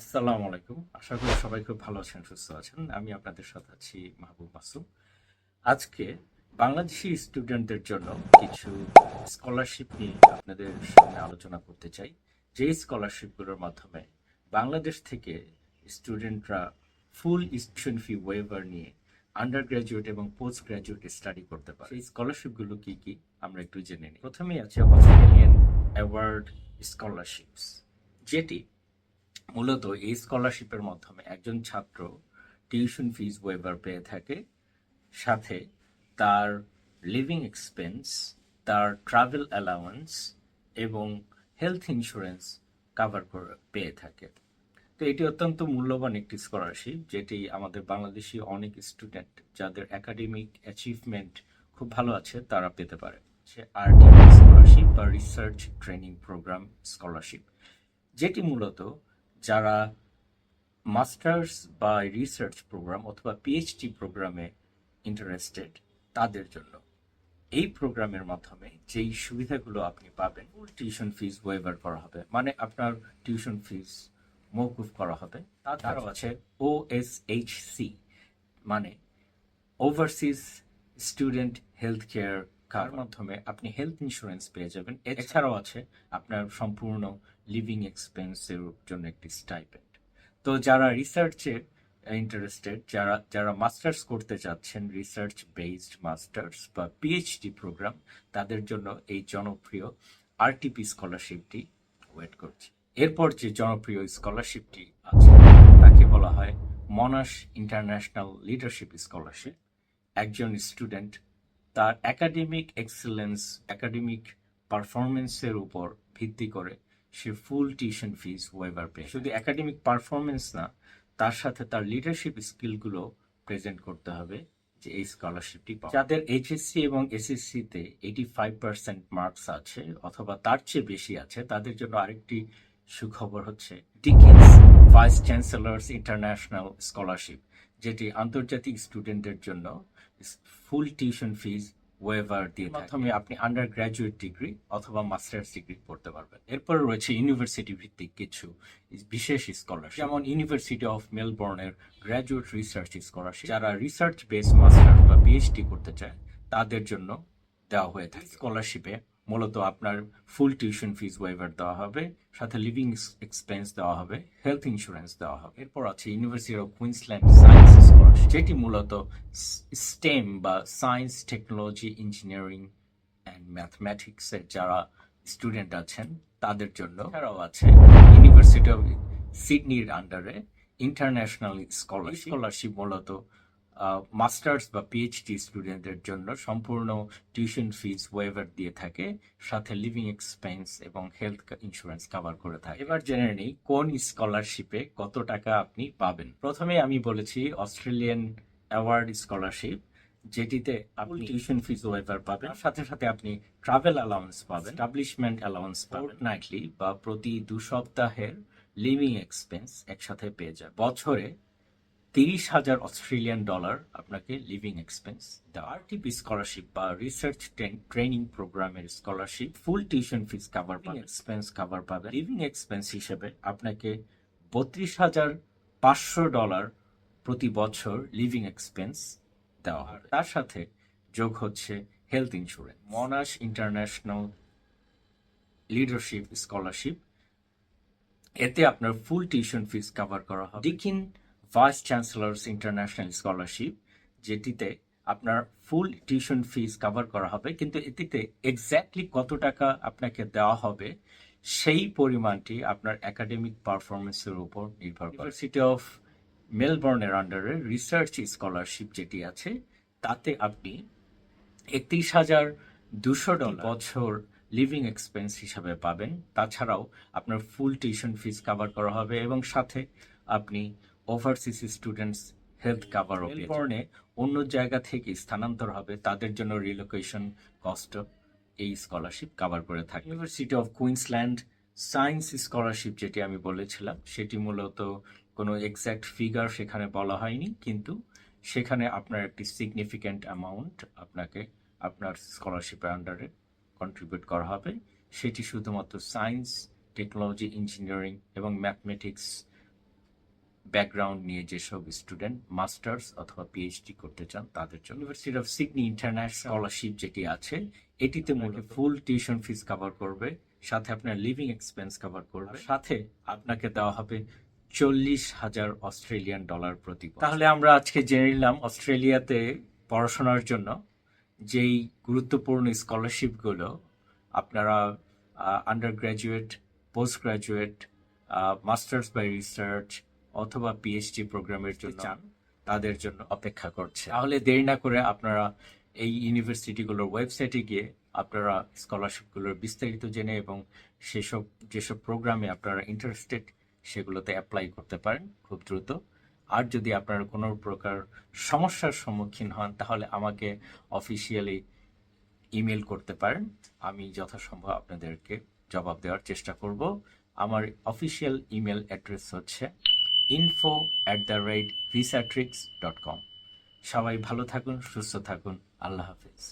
আসসালামু আলাইকুম। আশা করি সবাই খুব ভালো আছেন, সুস্থ আছেন। আমি আপনাদের সাথে আছি মাহবুব মাসুম। আজকে বাংলাদেশি স্টুডেন্টদের জন্য কিছু স্কলারশিপ নিয়ে আপনাদের সামনে আলোচনা করতে চাই। যেই স্কলারশিপগুলোর মাধ্যমে বাংলাদেশ থেকে স্টুডেন্টরা ফুল টিউশন ফি ওয়েভার নিয়ে আন্ডার গ্র্যাজুয়েট এবং পোস্ট গ্র্যাজুয়েট স্টাডি করতে পারে। সেই স্কলারশিপগুলো কি কি আমরা একটু জেনে নিই। প্রথমেই আছে অস্ট্রেলিয়ান অ্যাওয়ার্ড স্কলারশিপস, যেটি মূলত এই স্কলারশিপের মাধ্যমে একজন ছাত্র টিউশন ফিস ওয়েভার পেয়ে থাকে, সাথে তার লিভিং এক্সপেন্স, তার ট্রাভেল অ্যালাউন্স এবং হেলথ ইন্স্যুরেন্স কাভার করে পেয়ে থাকে। তো এটি অত্যন্ত মূল্যবান একটি স্কলারশিপ, যেটি আমাদের বাংলাদেশি অনেক স্টুডেন্ট যাদের একাডেমিক অ্যাচিভমেন্ট খুব ভালো আছে তারা পেতে পারে। সে আরটিপি স্কলারশিপ বা রিসার্চ ট্রেনিং প্রোগ্রাম স্কলারশিপ, যেটি মূলত যারা মাস্টার্স বা রিসার্চ প্রোগ্রাম অথবা পিএইচডি প্রোগ্রামে ইন্টারেস্টেড তাদের জন্য। এই প্রোগ্রামের মাধ্যমে যেই সুবিধাগুলো আপনি পাবেন, ফুল টিউশন ফিস ওয়েভার করা হবে, মানে আপনার টিউশন ফিস মওকুফ করা হবে। তাছাড়াও আছে ওএসএইচসি, মানে overseas student health care card, মাধ্যমে আপনি হেলথ ইন্স্যুরেন্স পেয়ে যাবেন। এছাড়াও আছে আপনার সম্পূর্ণ লিভিং এক্সপেন্সের জন্য একটি স্টাইপেন্ড। তো যারা রিসার্চে ইন্টারেস্টেড, যারা যারা মাস্টার্স করতে চাচ্ছেন, রিসার্চ বেসড মাস্টার্স বা পিএইচডি প্রোগ্রাম, তাদের জন্য এই জনপ্রিয় আরটিপি স্কলারশিপটি ওয়েট করছে। এরপর যে জনপ্রিয় স্কলারশিপটি আছে তাকে বলা হয় মনাশ ইন্টারন্যাশনাল লিডারশিপ স্কলারশিপ। একজন স্টুডেন্ট তার একাডেমিক এক্সেলেন্স, একাডেমিক পারফরমেন্সের উপর ভিত্তি করে সে ফুল টিউশন ফিস ওয়েভার পেয়ে। শুধু একাডেমিক পারফরমেন্স না, তার সাথে তার লিডারশিপ স্কিলগুলো প্রেজেন্ট করতে হবে যে এই স্কলারশিপটি পাবে। যাদের এইচএসসি এবং এসএসসিতে 85% মার্কস আছে অথবা তার চেয়ে বেশি আছে, তাদের জন্য আরেকটি সুখবর হচ্ছে ডিকেন্স ভাইস চ্যান্সেলর্স ইন্টারন্যাশনাল স্কলারশিপ, যেটি আন্তর্জাতিক স্টুডেন্টদের জন্য ফুল টিউশন ফিস ওয়েভার দিয়ে থাকে। মাধ্যমে আপনি আন্ডার গ্র্যাজুয়েট ডিগ্রি অথবা মাস্টার্স ডিগ্রি পড়তে পারবেন। এরপর রয়েছে ইউনিভার্সিটি ভিত্তিক কিছু বিশেষ স্কলারশিপ, যেমন ইউনিভার্সিটি অফ মেলবোর্নের গ্র্যাজুয়েট রিসার্চ স্কলারশিপ। যারা রিসার্চ বেস মাস্টার্স বা পিএইচডি করতে চায় তাদের জন্য দেওয়া হয়ে থাকে। স্কলারশিপে মূলত আপনার ফুল টিউশন ফিস ওয়েভার দেওয়া হবে, সাথে লিভিং এক্সপেন্স দেওয়া হবে, হেলথ ইন্স্যুরেন্স দেওয়া হবে। এরপর আছে university of Queensland science scholarship, যেটি মূলত স্টেম বা সায়েন্স, টেকনোলজি, ইঞ্জিনিয়ারিং অ্যান্ড ম্যাথমেটিক্সের যারা স্টুডেন্ট আছেন তাদের জন্য। এছাড়াও আছে ইউনিভার্সিটি অফ সিডনির আন্ডারে ইন্টারন্যাশনাল স্কলারশিপ, মূলত মাস্টার্স বা পিএইচডি স্টুডেন্টদের জন্য সম্পূর্ণ টিউশন ফিস ওয়েভার দিয়ে থাকে, সাথে লিভিং এক্সপেন্স এবং হেলথ ইন্স্যুরেন্স কভার করে থাকে। এবার জেনে নিই কোন স্কলারশিপে কত টাকা আপনি পাবেন। প্রথমে আমি বলেছি অস্ট্রেলিয়ান অ্যাওয়ার্ড স্কলারশিপ, যেটিতে আপনি টিউশন ফিস ওয়েভার পাবেন, সাথে সাথে আপনি ট্রাভেল অ্যালাউন্স পাবেন, এস্টাবলিশমেন্ট অ্যালাউন্স পাবেন, নাইটলি বা প্রতি 2 সপ্তাহের লিভিং এক্সপেন্স একসাথে পেয়ে যাবেন। বছরে 30,000 অস্ট্রেলিয়ান ডলার আপনাকে লিভিং এক্সপেন্স দেওয়া। আরটিপি স্কলারশিপ বা রিসার্চ ট্রেনিং প্রোগ্রামের scholarship, full tuition fees cover পাবেন, এক্সপেন্স কাভার পাবেন। লিভিং এক্সপেন্স হিসেবে আপনাকে $32,500 প্রতি বছর লিভিং এক্সপেন্স দেওয়া হবে। তার সাথে যোগ হচ্ছে health insurance. মনাশ international leadership scholarship, এতে আপনার ফুল টিউশন ফিস কভার করা হবে। ডিকিন ভাইস চ্যান্সেলর্স ইন্টারন্যাশনাল স্কলারশিপ, যেটিতে আপনার ফুল টিউশন ফিস কভার করা হবে, কিন্তু এটিতে এক্স্যাক্টলি কত টাকা আপনাকে দেওয়া হবে সেই পরিমাণটি আপনার একাডেমিক পারফরমেন্সের উপর নির্ভর করে। ইউনিভার্সিটি অফ মেলবোর্নের আন্ডারে রিসার্চ স্কলারশিপ যেটি আছে, তাতে আপনি $31,200 বছর লিভিং এক্সপেন্স হিসাবে পাবেন। তাছাড়াও আপনার ফুল টিউশন ফিস কভার করা হবে এবং সাথে আপনি ওভারসিজ স্টুডেন্টস হেলথ কাভারও পেয়ে যাবেন। অন্য জায়গা থেকে স্থানান্তর হবে, তাদের জন্য রিলোকেশন কস্ট এই স্কলারশিপ কভার করে থাকে। University of Queensland science scholarship যেটি আমি বলেছিলাম, সেটি মূলত কোনো এক্স্যাক্ট ফিগার সেখানে বলা হয়নি, কিন্তু সেখানে আপনার একটি সিগনিফিক্যান্ট অ্যামাউন্ট আপনাকে আপনার স্কলারশিপের আন্ডারে কন্ট্রিবিউট করা হবে। সেটি শুধুমাত্র সায়েন্স, টেকনোলজি, ইঞ্জিনিয়ারিং এবং ম্যাথমেটিক্স ব্যাকগ্রাউন্ড নিয়ে যেসব স্টুডেন্ট মাস্টার্স অথবা পিএইচডি করতে চান তাদের জন্য university of Sydney international scholarship যেটি আছে এটিতে মূলত ফুল টিউশন ফিস কভার করবে, সাথে আপনার লিভিং এক্সপেন্স কভার করবে, সাথে আপনাকে দেওয়া হবে 40,000 অস্ট্রেলিয়ান ডলার প্রতি বছর। তাহলে আমরা আজকে জেনে নিলাম অস্ট্রেলিয়াতে পড়াশোনার জন্য যেই গুরুত্বপূর্ণ স্কলারশিপগুলো আপনারা undergraduate, postgraduate, masters by research অথবা পিএইচডি প্রোগ্রামের জন্য চান তাদের জন্য অপেক্ষা করছে। তাহলে দেরি না করে আপনারা এই ইউনিভার্সিটিগুলোর ওয়েবসাইটে গিয়ে আপনারা স্কলারশিপগুলোর বিস্তারিত জেনে এবং যেসব প্রোগ্রামে আপনারা ইন্টারেস্টেড সেগুলোতে অ্যাপ্লাই করতে পারেন খুব দ্রুত। আর যদি আপনারা কোনো প্রকার সমস্যার সম্মুখীন হন তাহলে আমাকে অফিসিয়ালি ইমেল করতে পারেন, আমি যথাসম্ভব আপনাদেরকে জবাব দেওয়ার চেষ্টা করব। আমার অফিসিয়াল ইমেল অ্যাড্রেস হচ্ছে info@visatrix.com। সবাই ভালো থাকুন, সুস্থ থাকুন, আল্লাহ হাফিজ।